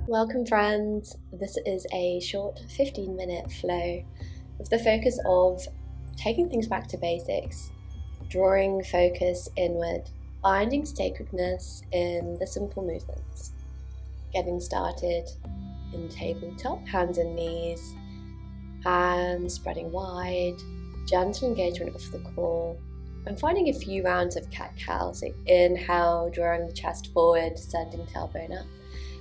Welcome friends, this is a short 15-minute flow with the focus of taking things back to basics, drawing focus inward, finding sacredness in the simple movements. Getting started in tabletop, hands and knees, hands spreading wide, gentle engagement of the core, and finding a few rounds of cat-cow. So inhale, drawing the chest forward, sending tailbone up.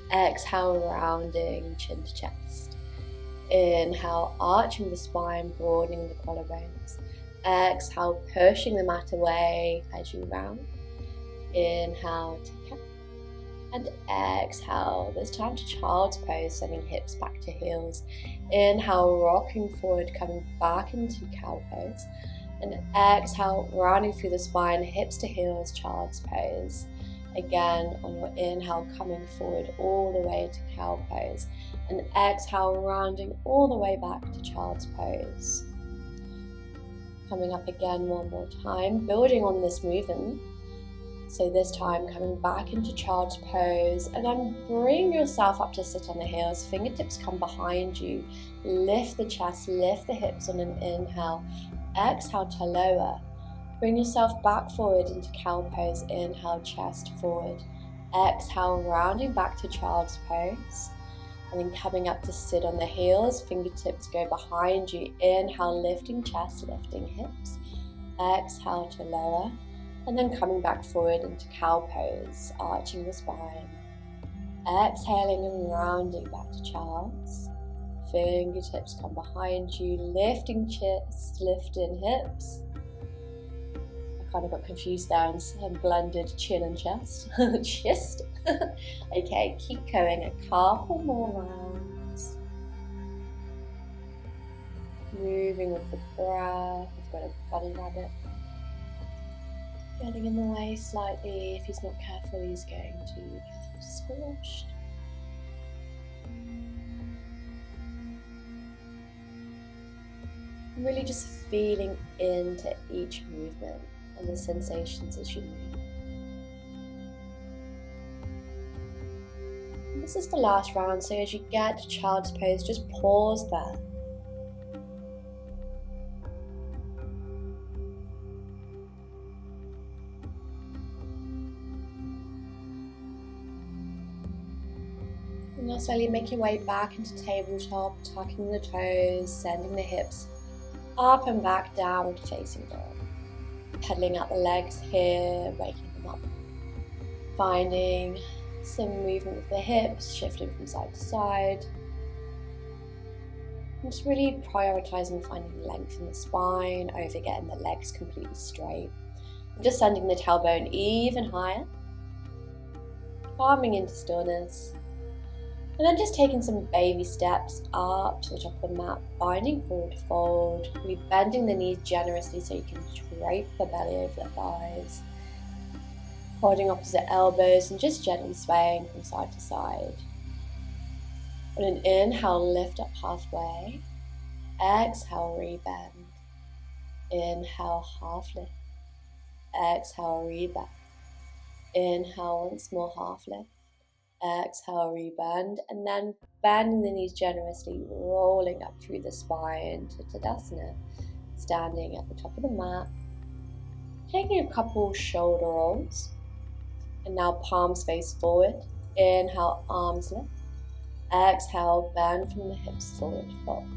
Exhale, rounding chin to chest. Inhale, arching the spine, broadening the collarbones. Exhale, pushing the mat away as you round. Inhale to cat. And exhale, this time to child's pose, sending hips back to heels. Inhale, rocking forward, coming back into cow pose. And exhale, rounding through the spine, hips to heels, child's pose. Again, on your inhale, coming forward all the way to cow pose, and exhale, rounding all the way back to child's pose. Coming up again one more time, building on this movement. So this time coming back into child's pose, and then bring yourself up to sit on the heels, fingertips come behind you, lift the chest, lift the hips on an inhale, exhale to lower. Bring yourself back forward into cow pose, inhale, chest forward. Exhale, rounding back to child's pose. And then coming up to sit on the heels, fingertips go behind you. Inhale, lifting chest, lifting hips. Exhale to lower. And then coming back forward into cow pose, arching the spine. Exhaling and rounding back to child's. Fingertips come behind you, lifting chest, lifting hips. Kind of got confused there and blended chin and chest. Chest. Okay, keep going. A couple more rounds. Moving with the breath. We've got a bunny rabbit getting in the way slightly. If he's not careful, he's going to get squashed. I'm really just feeling into each movement and the sensations as you move. And this is the last round, so as you get to child's pose, just pause there. And now slowly make your way back into tabletop, tucking the toes, sending the hips up and back, downward facing dog. Pedaling out the legs here, waking them up. Finding some movement with the hips, shifting from side to side. And just really prioritizing finding length in the spine over getting the legs completely straight. And just sending the tailbone even higher. Calming into stillness. And then just taking some baby steps up to the top of the mat, binding forward fold, really bending the knees generously so you can drape the belly over the thighs. Holding opposite elbows and just gently swaying from side to side. On an inhale, lift up halfway. Exhale, rebend. Inhale, half lift. Exhale, rebend. Inhale, once more, half lift. Exhale, rebend, and then bending the knees generously, rolling up through the spine to Tadasana, standing at the top of the mat, taking a couple shoulder rolls, and now palms face forward. Inhale, arms lift. Exhale, bend from the hips forward, fold.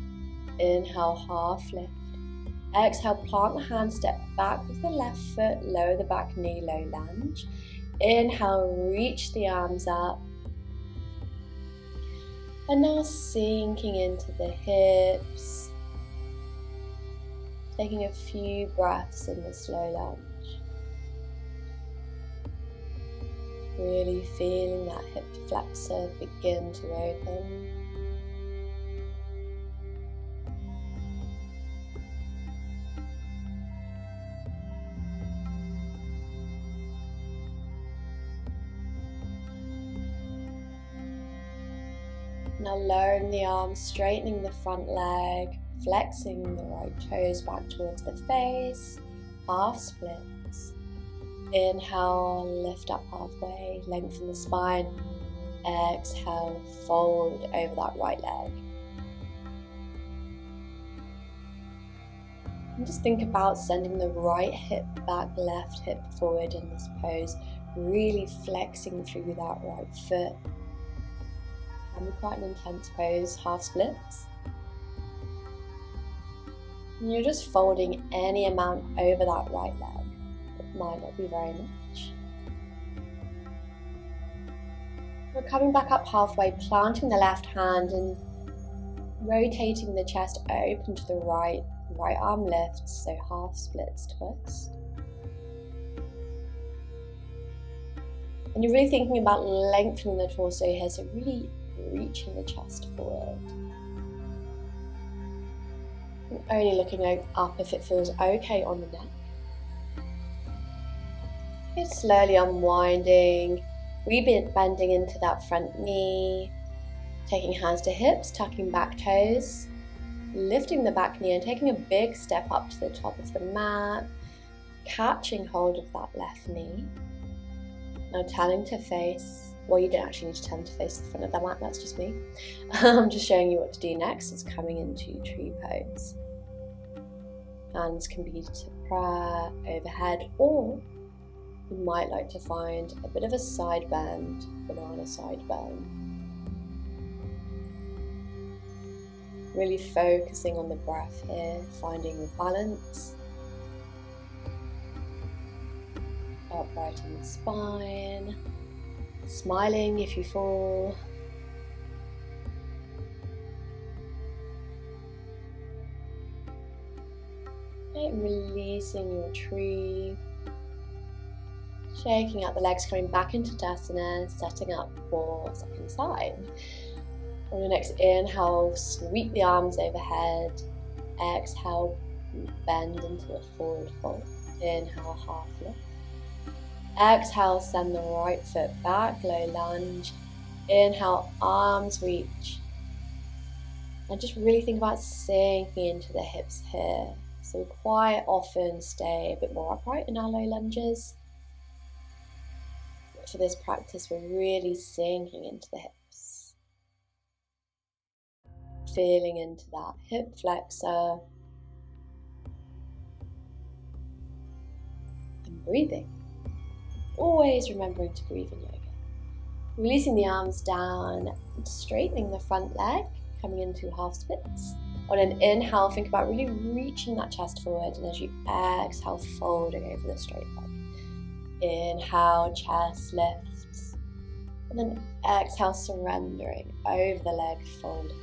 Inhale, half lift. Exhale, plant the hand, step back with the left foot, lower the back knee, low lunge. Inhale, reach the arms up. And now sinking into the hips. Taking a few breaths in the slow lunge. Really feeling that hip flexor begin to open. Now lowering the arms, straightening the front leg, flexing the right toes back towards the face, half splits. Inhale, lift up halfway, lengthen the spine. Exhale, fold over that right leg. And just think about sending the right hip back, left hip forward in this pose, really flexing through that right foot. Can be quite an intense pose, half splits. And you're just folding any amount over that right leg. It might not be very much. We're coming back up halfway, planting the left hand and rotating the chest open to the right. Right arm lifts, so half splits twist. And you're really thinking about lengthening the torso here, so really reaching the chest forward. And only looking up if it feels okay on the neck. Okay, slowly unwinding, bending into that front knee, taking hands to hips, tucking back toes, lifting the back knee and taking a big step up to the top of the mat, catching hold of that left knee. Now turning to face, well, you don't actually need to turn to face the front of the mat, that's just me. I'm just showing you what to do next. It's coming into tree pose. Hands can be to prayer, overhead, or you might like to find a bit of a side bend, banana side bend. Really focusing on the breath here, finding the balance. Upright in the spine. Smiling if you fall. Okay, releasing your tree. Shaking out the legs, coming back into Tadasana, setting up for second side. On your next inhale, sweep the arms overhead. Exhale, bend into a forward fold. Inhale, half lift. Exhale, send the right foot back, low lunge. Inhale, arms reach. And just really think about sinking into the hips here. So we quite often stay a bit more upright in our low lunges. But for this practice, we're really sinking into the hips. Feeling into that hip flexor and breathing. Always remembering to breathe in yoga. Releasing the arms down, straightening the front leg, coming into half splits. On an inhale, think about really reaching that chest forward, and as you exhale, folding over the straight leg. Inhale, chest lifts, and then exhale, surrendering over the leg, folding.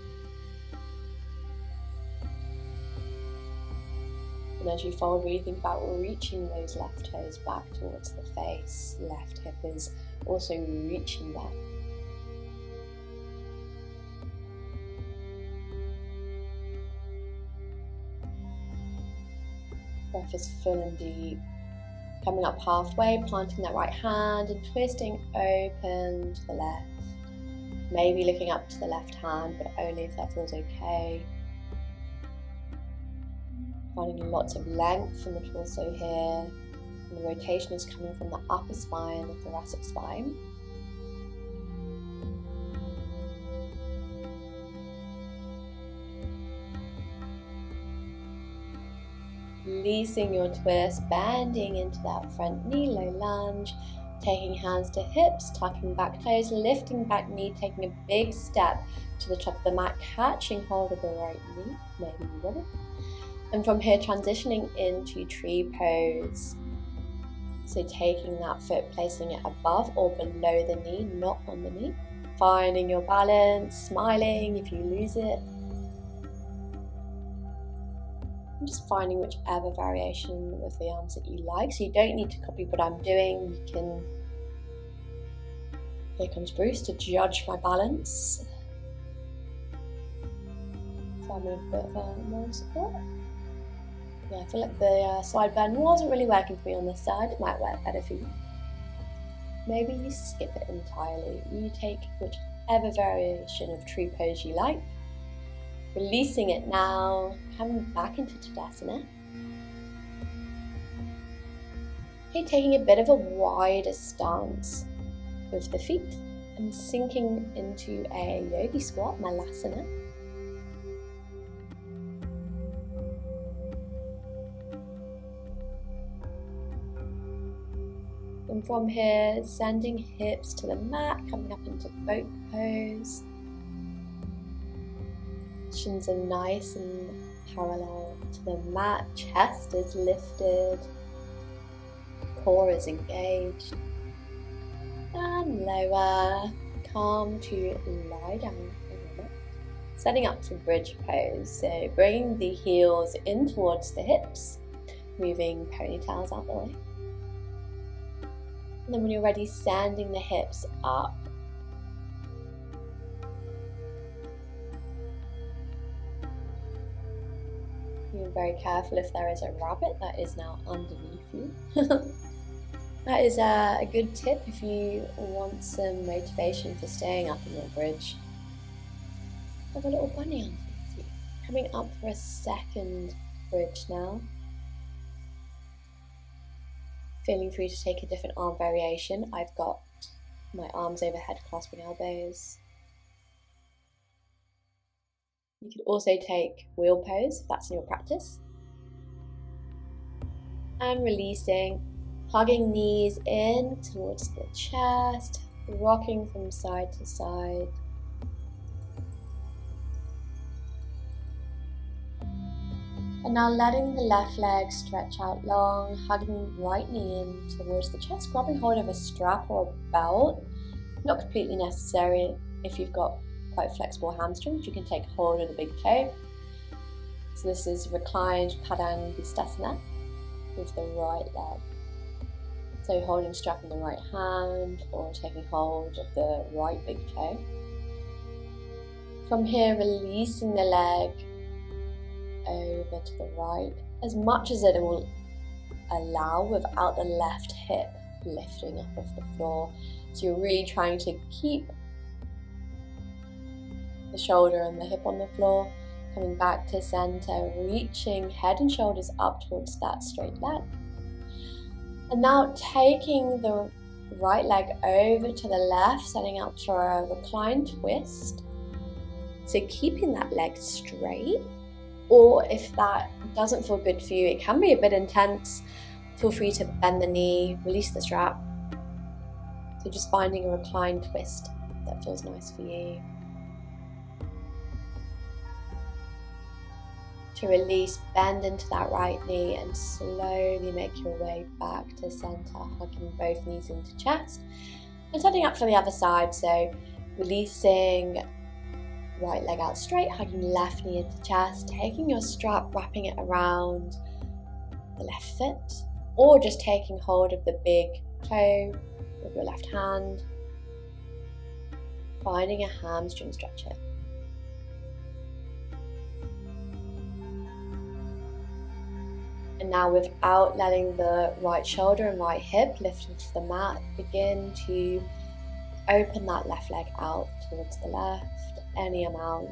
And as you fold, really think about reaching those left toes back towards the face. Left hip is also reaching back. Breath is full and deep. Coming up halfway, planting that right hand and twisting open to the left. Maybe looking up to the left hand, but only if that feels okay. Finding lots of length in the torso here. And the rotation is coming from the upper spine, the thoracic spine. Releasing your twist, bending into that front knee, low lunge. Taking hands to hips, tucking back toes, lifting back knee, taking a big step to the top of the mat, catching hold of the right knee. Maybe you got it. And from here, transitioning into tree pose. So taking that foot, placing it above or below the knee, not on the knee. Finding your balance, smiling if you lose it. And just finding whichever variation with the arms that you like. So you don't need to copy what I'm doing. You can... Here comes Bruce to judge my balance. So I'm a bit of a more support. Yeah, I feel like the side bend wasn't really working for me on this side. It might work better for you. Maybe you skip it entirely. You take whichever variation of tree pose you like. Releasing it now, coming back into Tadasana. Okay, taking a bit of a wider stance with the feet and sinking into a yogi squat, malasana. And from here, sending hips to the mat, coming up into boat pose. Shins are nice and parallel to the mat, chest is lifted, core is engaged. And lower, calm to lie down a minute. Setting up for bridge pose, so bringing the heels in towards the hips, moving ponytails out the way. And then when you're ready, standing the hips up. Being very careful if there is a rabbit that is now underneath you. That is a good tip if you want some motivation for staying up in your bridge. Have a little bunny underneath you. Coming up for a second bridge now. Feeling free to take a different arm variation. I've got my arms overhead, clasping elbows. You could also take wheel pose if that's in your practice. And releasing, hugging knees in towards the chest, rocking from side to side. And now letting the left leg stretch out long, hugging right knee in towards the chest, grabbing hold of a strap or a belt. Not completely necessary if you've got quite flexible hamstrings, you can take hold of the big toe. So this is reclined Padangusthasana with the right leg. So holding strap in the right hand or taking hold of the right big toe. From here, releasing the leg over to the right as much as it will allow without the left hip lifting up off the floor. So you're really trying to keep the shoulder and the hip on the floor, coming back to center, reaching head and shoulders up towards that straight leg. And now taking the right leg over to the left, setting up for a reclined twist. So keeping that leg straight, or if that doesn't feel good for you, it can be a bit intense, feel free to bend the knee, release the strap. So just finding a reclined twist that feels nice for you. To release, bend into that right knee and slowly make your way back to center, hugging both knees into chest and setting up for the other side. So releasing, right leg out straight, hugging left knee into chest, taking your strap, wrapping it around the left foot, or just taking hold of the big toe with your left hand, finding a hamstring stretcher. And now, without letting the right shoulder and right hip lift into the mat, begin to open that left leg out towards the left, any amount.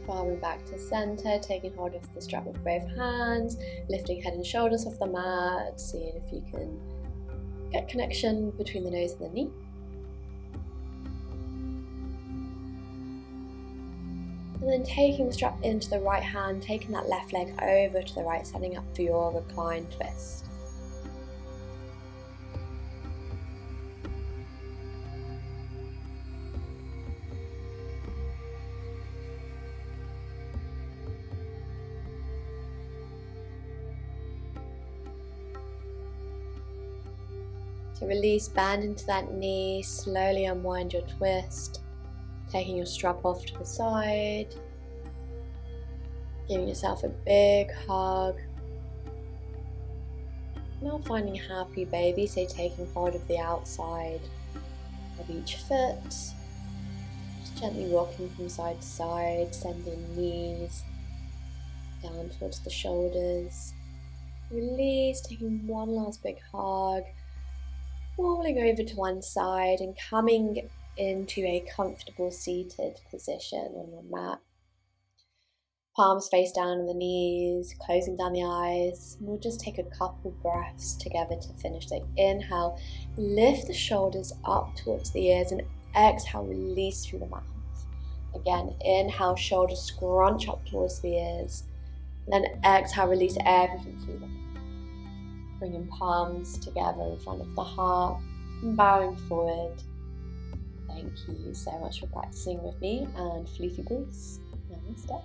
Coming back to center, taking hold of the strap with both hands, lifting head and shoulders off the mat, seeing if you can get connection between the nose and the knee. And then taking the strap into the right hand, taking that left leg over to the right, setting up for your reclined twist. To release, bend into that knee, slowly unwind your twist, taking your strap off to the side, giving yourself a big hug. Now finding happy baby, so taking hold of the outside of each foot, just gently rocking from side to side, sending knees down towards the shoulders. Release, taking one last big hug, rolling over to one side and coming into a comfortable seated position on your mat. Palms face down on the knees, closing down the eyes. We'll just take a couple breaths together to finish. So inhale, lift the shoulders up towards the ears, and exhale, release through the mouth. Again, inhale, shoulders scrunch up towards the ears. Then exhale, release everything through the mouth. Bringing palms together in front of the heart, and bowing forward. Thank you so much for practicing with me, and floofy breeze. Namaste.